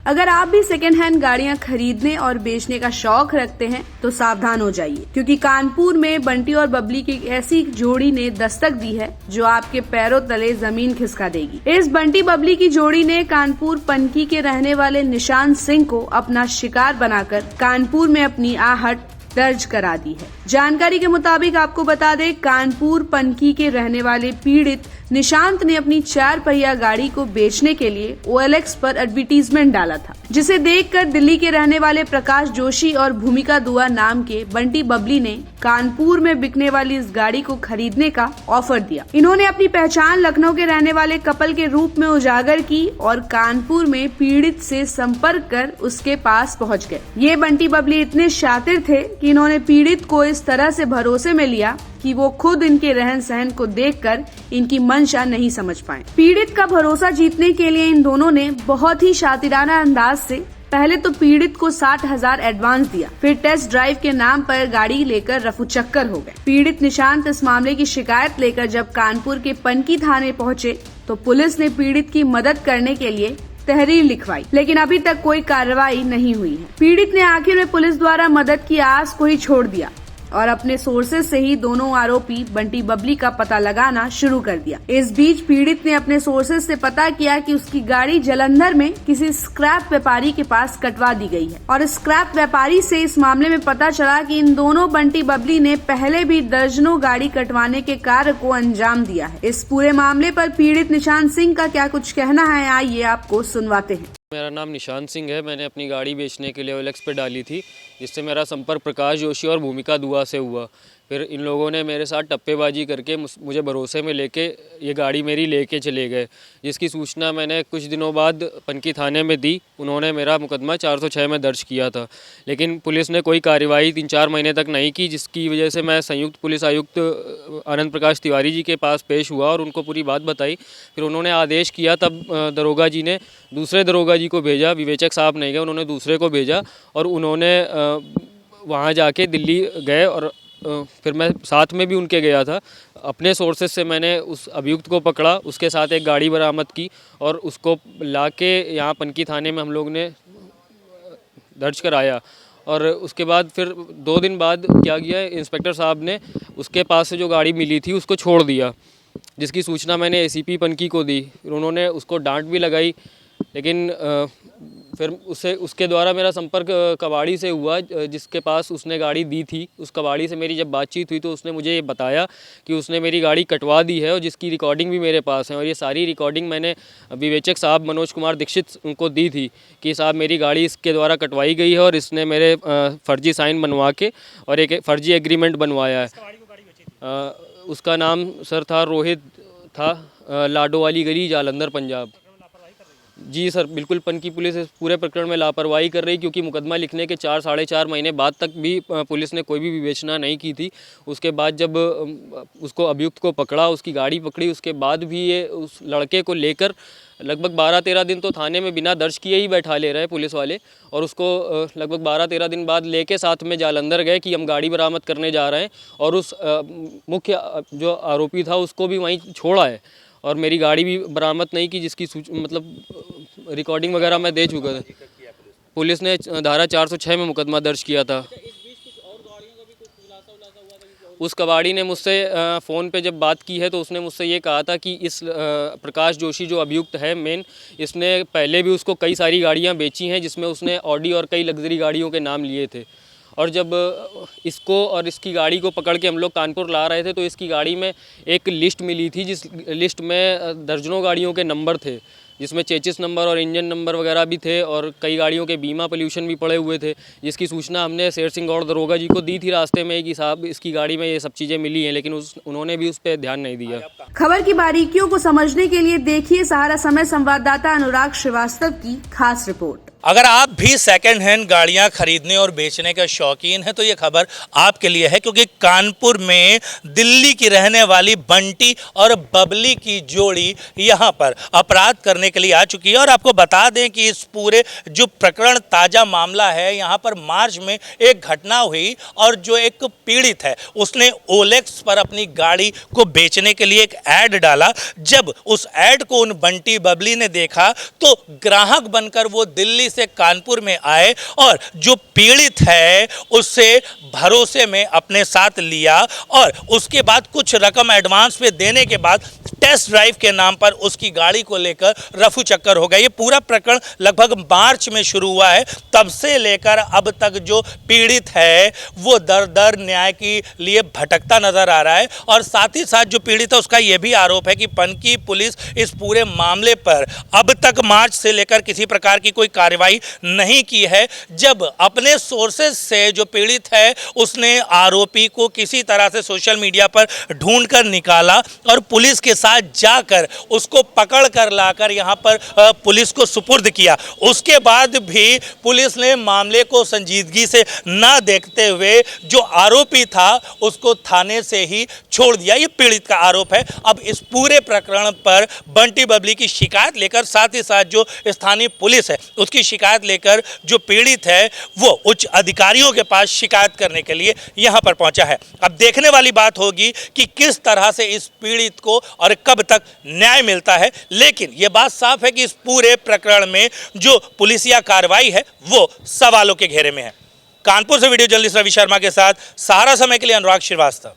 अगर आप भी सेकेंड हैंड गाड़ियां खरीदने और बेचने का शौक रखते हैं तो सावधान हो जाइए, क्योंकि कानपुर में बंटी और बबली की ऐसी जोड़ी ने दस्तक दी है जो आपके पैरों तले जमीन खिसका देगी। इस बंटी बबली की जोड़ी ने कानपुर पनकी के रहने वाले निशांत सिंह को अपना शिकार बनाकर कानपुर में अपनी आहट दर्ज करा दी है। जानकारी के मुताबिक आपको बता दें, कानपुर पनकी के रहने वाले पीड़ित निशांत ने अपनी 4 पहिया गाड़ी को बेचने के लिए OLX पर एडवर्टीजमेंट डाला था, जिसे देखकर दिल्ली के रहने वाले प्रकाश जोशी और भूमिका दुआ नाम के बंटी बबली ने कानपुर में बिकने वाली इस गाड़ी को खरीदने का ऑफर दिया। इन्होंने अपनी पहचान लखनऊ के रहने वाले कपल के रूप में उजागर की और कानपुर में पीड़ित से संपर्क कर उसके पास पहुंच गए। ये बंटी बबली इतने शातिर थे कि इन्होंने पीड़ित को इस तरह से भरोसे में लिया कि वो खुद इनके रहन सहन को देखकर इनकी मंशा नहीं समझ पाए। पीड़ित का भरोसा जीतने के लिए इन दोनों ने बहुत ही शातिराना अंदाज से पहले तो पीड़ित को 60,000 एडवांस दिया, फिर टेस्ट ड्राइव के नाम पर गाड़ी लेकर रफू चक्कर हो गए। पीड़ित निशांत इस मामले की शिकायत लेकर जब कानपुर के पनकी थाने पहुंचे तो पुलिस ने पीड़ित की मदद करने के लिए तहरीर लिखवाई, लेकिन अभी तक कोई कार्रवाई नहीं हुई है। पीड़ित ने आखिर में पुलिस द्वारा मदद की आस को ही छोड़ दिया और अपने सोर्सेज से ही दोनों आरोपी बंटी बबली का पता लगाना शुरू कर दिया। इस बीच पीड़ित ने अपने सोर्सेज से पता किया कि उसकी गाड़ी जालंधर में किसी स्क्रैप व्यापारी के पास कटवा दी गई है और स्क्रैप व्यापारी से इस मामले में पता चला कि इन दोनों बंटी बबली ने पहले भी दर्जनों गाड़ी कटवाने के कार्य को अंजाम दिया है। इस पूरे मामले पर पीड़ित निशांत सिंह का क्या कुछ कहना है, आइए आपको सुनवाते हैं। मेरा नाम निशांत सिंह है। मैंने अपनी गाड़ी बेचने के लिए OLX पे डाली थी, जिससे मेरा संपर्क प्रकाश जोशी और भूमिका दुआ से हुआ। फिर इन लोगों ने मेरे साथ टप्पेबाजी करके मुझे भरोसे में लेके ये गाड़ी मेरी लेके चले गए, जिसकी सूचना मैंने कुछ दिनों बाद पनकी थाने में दी। उन्होंने मेरा मुकदमा 406 में दर्ज किया था, लेकिन पुलिस ने कोई कार्रवाई 3-4 महीने तक नहीं की, जिसकी वजह से मैं संयुक्त पुलिस आयुक्त आनंद प्रकाश तिवारी जी के पास पेश हुआ और उनको पूरी बात बताई। फिर उन्होंने आदेश किया, तब दरोगा जी ने दूसरे दरोगा जी को भेजा। विवेचक साहब नहीं गए, उन्होंने दूसरे को भेजा और उन्होंने वहाँ जाके दिल्ली गए और फिर मैं साथ में भी उनके गया था। अपने सोर्सेज से मैंने उस अभियुक्त को पकड़ा, उसके साथ एक गाड़ी बरामद की और उसको लाके यहाँ पनकी थाने में हम लोग ने दर्ज कराया। और उसके बाद फिर 2 दिन बाद क्या किया, इंस्पेक्टर साहब ने उसके पास से जो गाड़ी मिली थी उसको छोड़ दिया, जिसकी सूचना मैंने ACP पनकी को दी। फिर उन्होंने उसको डांट भी लगाई, लेकिन फिर उसके द्वारा मेरा संपर्क कबाड़ी से हुआ, जिसके पास उसने गाड़ी दी थी। उस कबाड़ी से मेरी जब बातचीत हुई तो उसने मुझे ये बताया कि उसने मेरी गाड़ी कटवा दी है और जिसकी रिकॉर्डिंग भी मेरे पास है। और ये सारी रिकॉर्डिंग मैंने विवेचक साहब मनोज कुमार दीक्षित उनको दी थी कि साहब मेरी गाड़ी इसके द्वारा कटवाई गई है और इसने मेरे फर्जी साइन बनवा के और एक फर्जी एग्रीमेंट बनवाया है। उसका नाम सर था रोहित था, लाडो वाली गली, जालंधर, पंजाब। जी सर, बिल्कुल पनकी पुलिस इस पूरे प्रकरण में लापरवाही कर रही, क्योंकि मुकदमा लिखने के 4-4.5 महीने बाद तक भी पुलिस ने कोई भी विवेचना नहीं की थी। उसके बाद जब उसको अभियुक्त को पकड़ा, उसकी गाड़ी पकड़ी, उसके बाद भी ये उस लड़के को लेकर लगभग 12-13 दिन तो थाने में बिना दर्ज किए ही बैठा ले रहे पुलिस वाले, और उसको लगभग 12-13 दिन बाद लेके साथ में जालंधर गए कि हम गाड़ी बरामद करने जा रहे हैं, और उस मुख्य जो आरोपी था उसको भी वहीं छोड़ा है और मेरी गाड़ी भी बरामद नहीं की, जिसकी मतलब रिकॉर्डिंग वगैरह मैं दे चुका था। पुलिस ने धारा 406 में मुकदमा दर्ज किया था। उस कबाड़ी ने मुझसे फ़ोन पे जब बात की है तो उसने मुझसे ये कहा था कि इस प्रकाश जोशी जो अभियुक्त है मेन, इसने पहले भी उसको कई सारी गाड़ियाँ बेची हैं, जिसमें उसने ऑडी और कई लग्जरी गाड़ियों के नाम लिए थे। और जब इसको और इसकी गाड़ी को पकड़ के हम लोग कानपुर ला रहे थे तो इसकी गाड़ी में एक लिस्ट मिली थी, जिस लिस्ट में दर्जनों गाड़ियों के नंबर थे, जिसमें चेचिस नंबर और इंजन नंबर वगैरह भी थे और कई गाड़ियों के बीमा पोल्यूशन भी पड़े हुए थे, जिसकी सूचना हमने शेर सिंह और दरोगा जी को दी थी रास्ते में कि साहब इसकी गाड़ी में ये सब चीज़ें मिली हैं, लेकिन उन्होंने भी उस पर ध्यान नहीं दिया। खबर की बारीकियों को समझने के लिए देखिए सहारा समय संवाददाता अनुराग श्रीवास्तव की खास रिपोर्ट। अगर आप भी सेकंड हैंड गाड़ियां खरीदने और बेचने के शौकीन हैं तो ये खबर आपके लिए है, क्योंकि कानपुर में दिल्ली की रहने वाली बंटी और बबली की जोड़ी यहां पर अपराध करने के लिए आ चुकी है। और आपको बता दें कि इस पूरे जो प्रकरण ताज़ा मामला है, यहां पर मार्च में एक घटना हुई और जो एक पीड़ित है उसने OLX पर अपनी गाड़ी को बेचने के लिए एक ऐड डाला। जब उस ऐड को उन बंटी बबली ने देखा तो ग्राहक बनकर वो दिल्ली दिल्ली से कानपुर में आए और जो पीड़ित है उससे भरोसे में अपने साथ लिया और उसके बाद कुछ रकम एडवांस पे देने के बाद टेस्ट ड्राइव के नाम पर उसकी गाड़ी को लेकर रफू चक्कर हो गया। ये पूरा प्रकरण लगभग मार्च में शुरू हुआ है। तब से लेकर अब तक जो पीड़ित है वो दर दर न्याय के लिए भटकता नजर आ रहा है और साथ ही साथ जो पीड़ित है उसका यह भी आरोप है कि पनकी पुलिस इस पूरे मामले पर अब तक मार्च से लेकर किसी प्रकार की कोई कार्रवाई नहीं की है। जब अपने सोर्सेज से जो पीड़ित है उसने आरोपी को किसी तरह से सोशल मीडिया पर ढूंढकर निकाला और पुलिस के साथ जाकर उसको पकड़ कर लाकर यहां पर पुलिस को सुपुर्द किया, उसके बाद भी पुलिस ने मामले को संजीदगी से ना देखते हुए जो आरोपी था उसको थाने से ही छोड़ दिया। ये पीड़ित का आरोप है। अब इस पूरे प्रकरण पर बंटी बबली की शिकायत लेकर साथ ही साथ जो स्थानीय पुलिस है उसकी शिकायत लेकर जो पीड़ित है वो उच्च अधिकारियों के पास शिकायत करने के लिए यहां पर पहुंचा है। अब देखने वाली बात होगी कि किस तरह से इस पीड़ित को और कब तक न्याय मिलता है, लेकिन यह बात साफ है कि इस पूरे प्रकरण में जो पुलिसिया कार्रवाई है वो सवालों के घेरे में है। कानपुर से वीडियो जर्नलिस्ट रवि शर्मा के साथ सहारा समय के लिए अनुराग श्रीवास्तव।